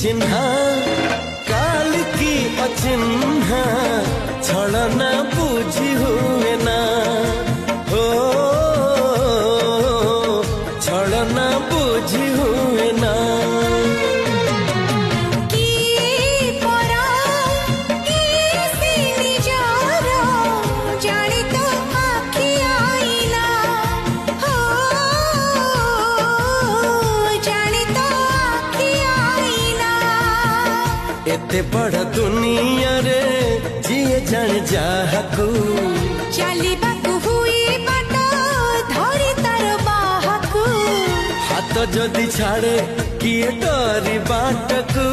चिन्हा काल की अचिन्हा छलना बुझी हुए ना हो छलना बुझी हुए ना एते बड़ा दुनिया रे जिए जान जाहकू चलिबाकू हुई बाट धरी तार बाहकू हाथ जदि छाड़े किए डरी बाटकू।